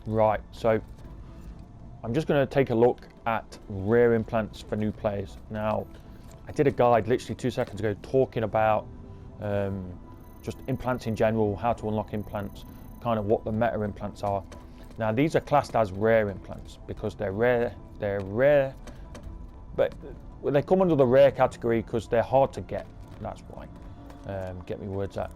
Right, so I'm just going to take a look at rear implants for new players. Now, I did a guide literally 2 seconds ago talking about just implants in general, how to unlock implants, kind of what the meta implants are. Now, these are classed as rare implants because they're rare, but they come under the rare category because they're hard to get. That's why. Get me words out.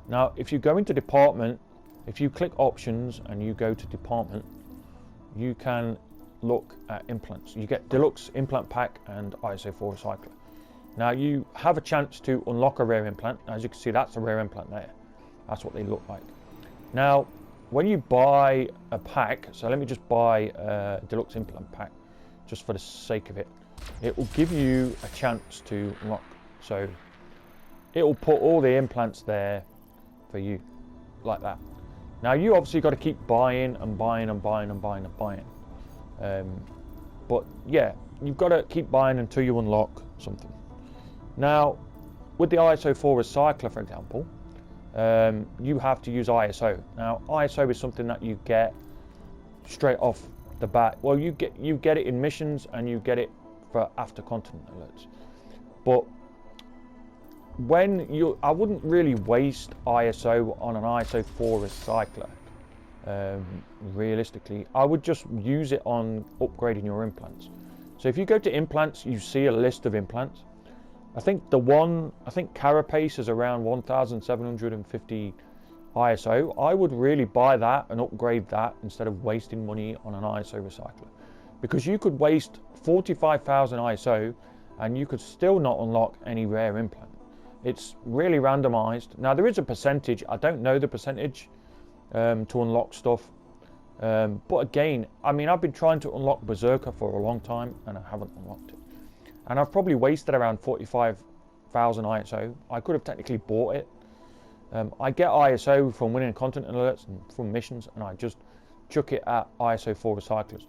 Now, if you go into department, if you click options and you go to department, you can look at implants. You get deluxe implant pack and ISO 4 recycler. Now you have a chance to unlock a rare implant. As you can see, that's a rare implant there. That's what they look like. Now, when you buy a pack, so let me just buy a deluxe implant pack, just for the sake of it. It will give you a chance to unlock. So it will put all the implants there for you, like that. Now you obviously got to keep buying and buying and buying and buying and buying. But yeah, you've got to keep buying until you unlock something. Now, with the ISO 4 recycler, for example, you have to use ISO. Now, ISO is something that you get straight off the bat. Well, you get it in missions and you get it for after content alerts. But I wouldn't really waste ISO on an ISO 4 recycler. Realistically, I would just use it on upgrading your implants. So if you go to implants, you see a list of implants. I think Carapace is around 1,750 ISO. I would really buy that and upgrade that instead of wasting money on an ISO recycler, because you could waste 45,000 ISO and you could still not unlock any rare implant. It's really randomized. Now there is a percentage, I don't know the percentage to unlock stuff, but again, I mean, I've been trying to unlock Berserker for a long time and I haven't unlocked it, and I've probably wasted around 45,000 ISO. I could have technically bought it. I get ISO from winning content alerts and from missions, and I just chuck it at ISO 4 recyclers.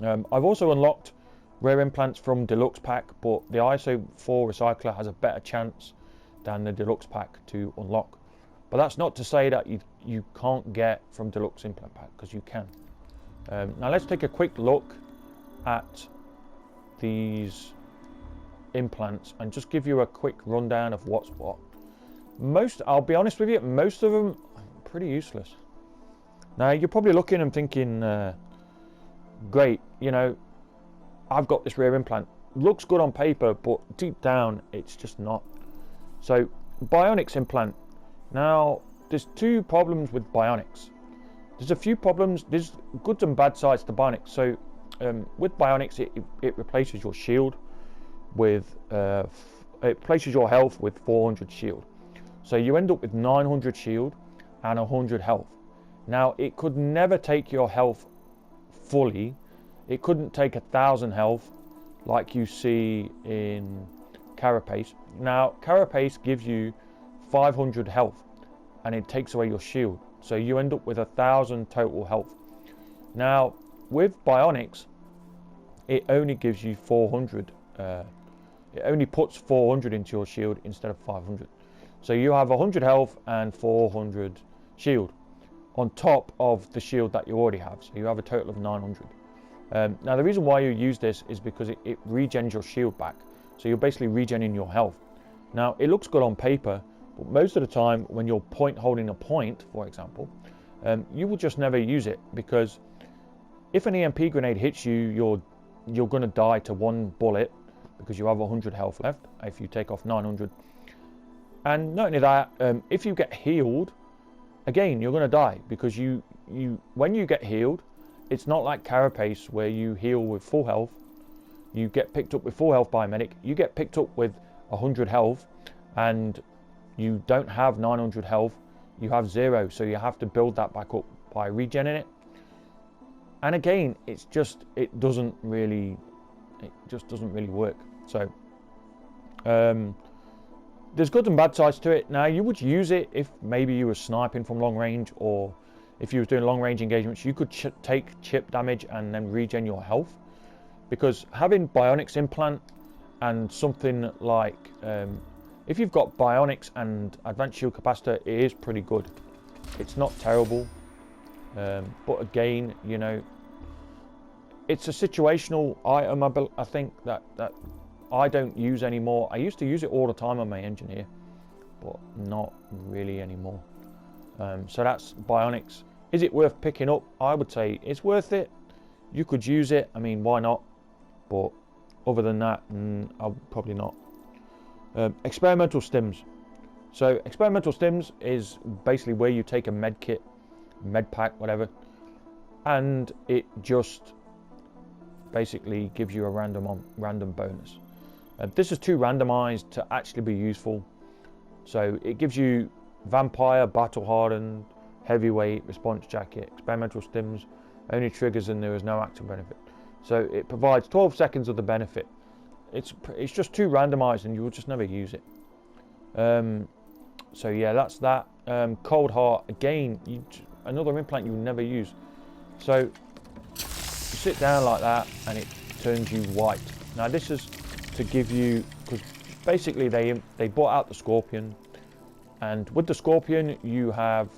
I've also unlocked rare implants from deluxe pack, but the ISO 4 recycler has a better chance than the deluxe pack to unlock. But that's not to say that you can't get from deluxe implant pack, because you can. Now let's take a quick look at these implants and just give you a quick rundown of what's what. I'll be honest with you, most of them are pretty useless. Now you're probably looking and thinking, great, you know, I've got this rare implant. Looks good on paper, but deep down, it's just not. So, Bionics Implant. Now, there's two problems with Bionics. There's a few problems. There's good and bad sides to Bionics. So, with Bionics, it replaces your shield with, it replaces your health with 400 shield. So you end up with 900 shield and 100 health. Now, it could never take your health fully. It couldn't take 1,000 health like you see in Carapace. Now, Carapace gives you 500 health and it takes away your shield. So you end up with 1,000 total health. Now, with Bionics, it only gives you 400. It only puts 400 into your shield instead of 500. So you have 100 health and 400 shield on top of the shield that you already have. So you have a total of 900. Now the reason why you use this is because it regens your shield back. So you're basically regenning your health. Now it looks good on paper, but most of the time when you're holding a point, for example, you will just never use it, because if an EMP grenade hits you, you're going to die to one bullet because you have 100 health left if you take off 900. And not only that, if you get healed, again, you're going to die, because when you get healed, it's not like Carapace where you heal with full health. You get picked up with full health by a medic. You get picked up with 100 health and you don't have 900 health. You have 0, so you have to build that back up by regenning it. And again, it just doesn't really work. So there's good and bad sides to it. Now you would use it if maybe you were sniping from long range, or if you were doing long range engagements, you could take chip damage and then regen your health. Because having Bionics Implant and something like, if you've got Bionics and Advanced Shield Capacitor, it is pretty good. It's not terrible. But again, you know, it's a situational item. I think that I don't use anymore. I used to use it all the time on my engineer, but not really anymore. So that's Bionics. Is it worth picking up? I would say it's worth it. You could use it. I mean, why not? But other than that, I'll probably not. Experimental Stims. So experimental Stims is basically where you take a med kit, med pack, whatever, and it just basically gives you a random bonus. This is too randomized to actually be useful. So it gives you vampire, battle hardened, heavyweight, response jacket, experimental Stims, only triggers and there is no active benefit. So it provides 12 seconds of the benefit. It's just too randomized and you will just never use it. So yeah, that's that. Cold Heart, again, another implant you will never use. So you sit down like that and it turns you white. Now this is to give you, because basically they brought out the Scorpion, and with the Scorpion you have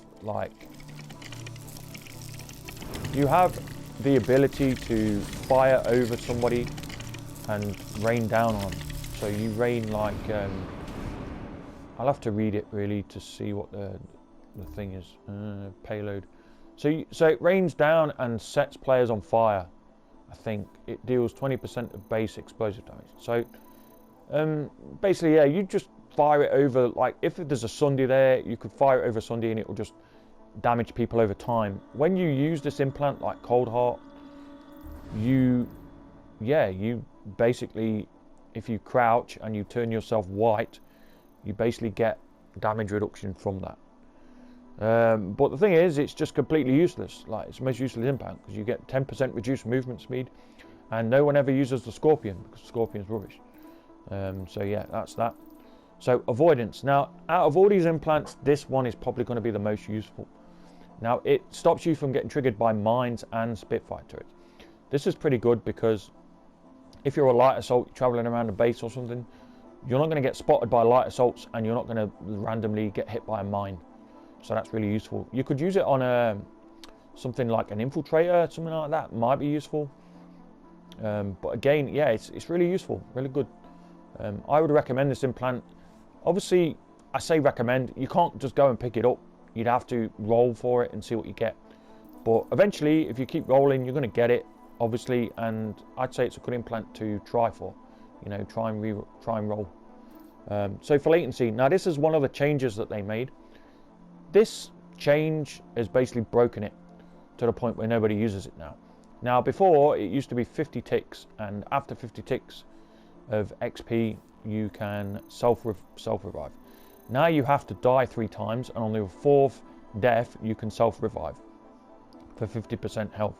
the ability to fire over somebody and rain down on them. So you rain like, I'll have to read it really to see what the thing is. Payload. So it rains down and sets players on fire. I think it deals 20% of base explosive damage. So basically, yeah, you just fire it over, like if there's a Sunday there, you could fire it over Sunday and it will just damage people over time. When you use this implant like Cold Heart, you basically, if you crouch and you turn yourself white, you basically get damage reduction from that. But the thing is, it's just completely useless. Like, it's the most useless implant because you get 10% reduced movement speed, and no one ever uses the Scorpion because the Scorpion's rubbish. So yeah, that's that. So Avoidance. Now, out of all these implants, this one is probably going to be the most useful. Now, it stops you from getting triggered by mines and Spitfire turrets. This is pretty good because if you're a light assault traveling around a base or something, you're not going to get spotted by light assaults and you're not going to randomly get hit by a mine. So that's really useful. You could use it on something like an infiltrator, something like that might be useful. But again, yeah, it's really useful, really good. I would recommend this implant. Obviously, I say recommend. You can't just go and pick it up. You'd have to roll for it and see what you get. But eventually, if you keep rolling, you're going to get it, obviously. And I'd say it's a good implant to try for. You know, try and roll. So for latency, now this is one of the changes that they made. This change has basically broken it to the point where nobody uses it now. Now before, it used to be 50 ticks, and after 50 ticks of XP, you can self-revive. Now you have to die 3 times, and on the 4th death, you can self-revive for 50% health.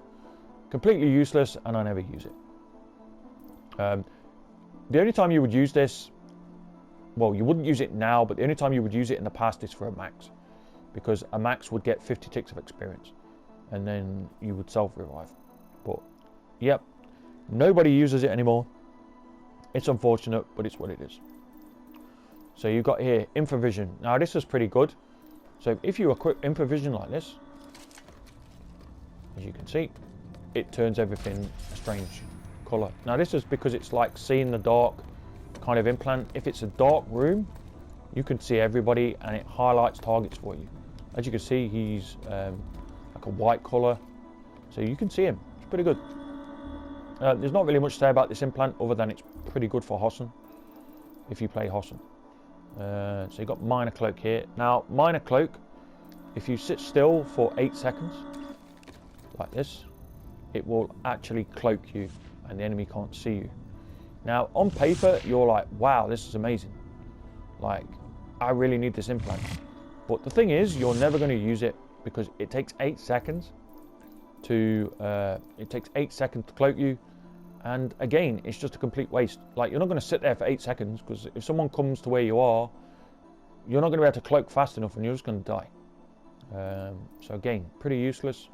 Completely useless, and I never use it. The only time you would use this, well, you wouldn't use it now, but the only time you would use it in the past is for a max, because a max would get 50 ticks of experience, and then you would self-revive. But, yep, nobody uses it anymore. It's unfortunate, but it's what it is. So you've got here, Infravision. Now this is pretty good. So if you equip Infravision like this, as you can see, it turns everything a strange colour. Now this is because it's like seeing the dark kind of implant. If it's a dark room, you can see everybody and it highlights targets for you. As you can see, he's like a white colour, so you can see him. It's pretty good. There's not really much to say about this implant other than it's pretty good for Hossen, if you play Hossen. So you've got Minor Cloak here. Now, Minor Cloak, if you sit still for 8 seconds, like this, it will actually cloak you and the enemy can't see you. Now, on paper, you're like, wow, this is amazing. Like, I really need this implant. But the thing is, you're never going to use it because it takes 8 seconds to cloak you. And again, it's just a complete waste. Like, you're not going to sit there for 8 seconds because if someone comes to where you are, you're not going to be able to cloak fast enough and you're just going to die. So again, pretty useless.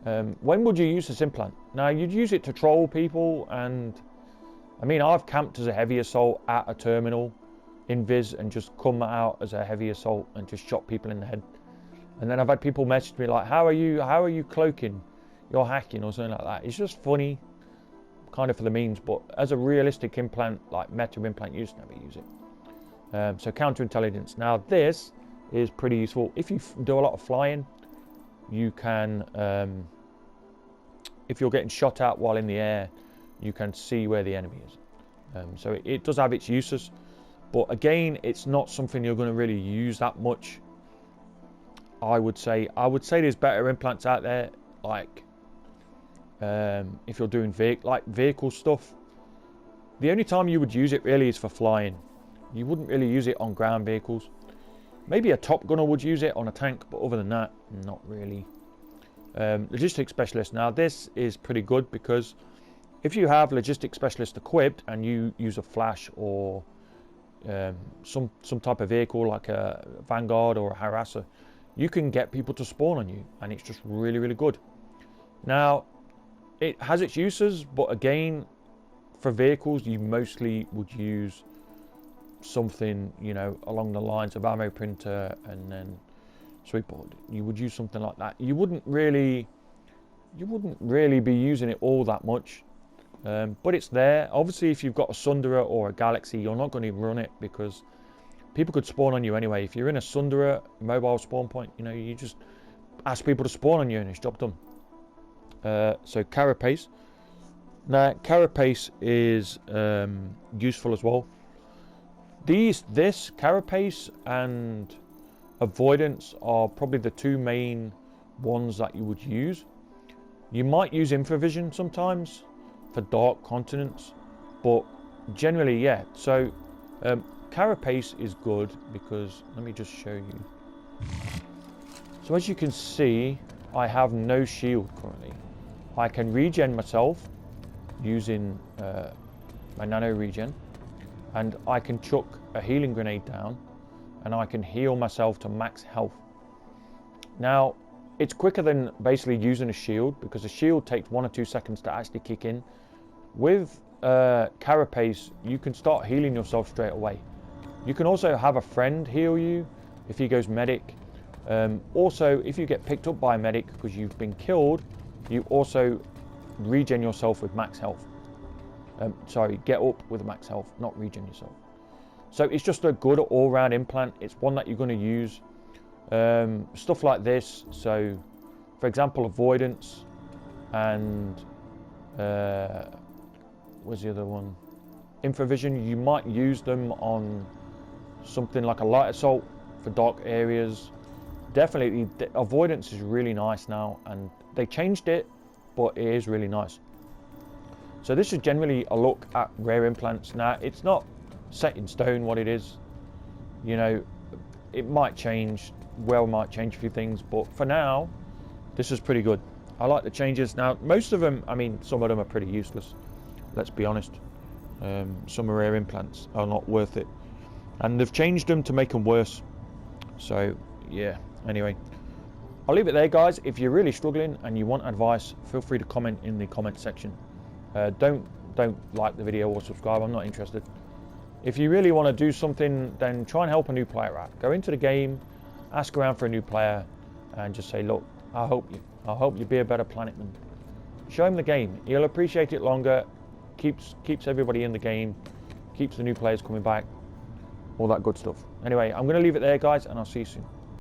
When would you use this implant? Now, you'd use it to troll people, and I mean, I've camped as a heavy assault at a terminal invis and just come out as a heavy assault and just shot people in the head. And then I've had people message me like, how are you cloaking? You're hacking or something like that. It's just funny, kind of for the memes, but as a realistic implant, like meta implant, you just never use it. So counterintelligence. Now this is pretty useful. If you do a lot of flying, you can, if you're getting shot at while in the air, you can see where the enemy is. So it does have its uses, but again, it's not something you're going to really use that much. I would say there's better implants out there, like if you're doing vehicle stuff. The only time you would use it really is for flying. You wouldn't really use it on ground vehicles. Maybe a top gunner would use it on a tank, but other than that, not really. Logistics specialist. Now this is pretty good because if you have logistics specialist equipped and you use a flash or some type of vehicle like a Vanguard or a harasser, you can get people to spawn on you, and it's just really, really good. Now it has its uses, but again, for vehicles you mostly would use something, you know, along the lines of ammo printer and then sweepboard. You would use something like that. You wouldn't really be using it all that much, but it's there. Obviously, if you've got a Sunderer or a Galaxy, you're not going to run it because people could spawn on you anyway. If you're in a Sunderer mobile spawn point, you know, you just ask people to spawn on you and it's job done. So carapace. Now carapace is useful as well. This carapace and avoidance are probably the two main ones that you would use. You might use Infravision sometimes for dark continents, but generally, yeah. So carapace is good because, let me just show you. So as you can see, I have no shield currently. I can regen myself using my nano regen, and I can chuck a healing grenade down and I can heal myself to max health. Now it's quicker than basically using a shield because a shield takes 1 or 2 seconds to actually kick in. With carapace, you can start healing yourself straight away. You can also have a friend heal you if he goes medic. Also, if you get picked up by a medic because you've been killed, you also regen yourself with max health. Sorry, get up with max health, not regen yourself. So it's just a good all-round implant. It's one that you're going to use. Stuff like this. So, for example, avoidance and where's the other one? Infravision. You might use them on something like a light assault for dark areas. Definitely, avoidance is really nice now, and they changed it, but it is really nice. So this is generally a look at rare implants. Now it's not set in stone what it is. You know, it might change. Well, might change a few things, but for now, this is pretty good. I like the changes. Now most of them, I mean, some of them are pretty useless. Let's be honest. Some rare implants are not worth it, and they've changed them to make them worse. So yeah. Anyway, I'll leave it there, guys. If you're really struggling and you want advice, feel free to comment in the comment section. Don't like the video or subscribe. I'm not interested. If you really want to do something, then try and help a new player out. Go into the game, ask around for a new player, and just say, look, I'll help you be a better planetman. Show him the game. He'll appreciate it longer. Keeps everybody in the game. Keeps the new players coming back. All that good stuff. Anyway, I'm going to leave it there, guys, and I'll see you soon.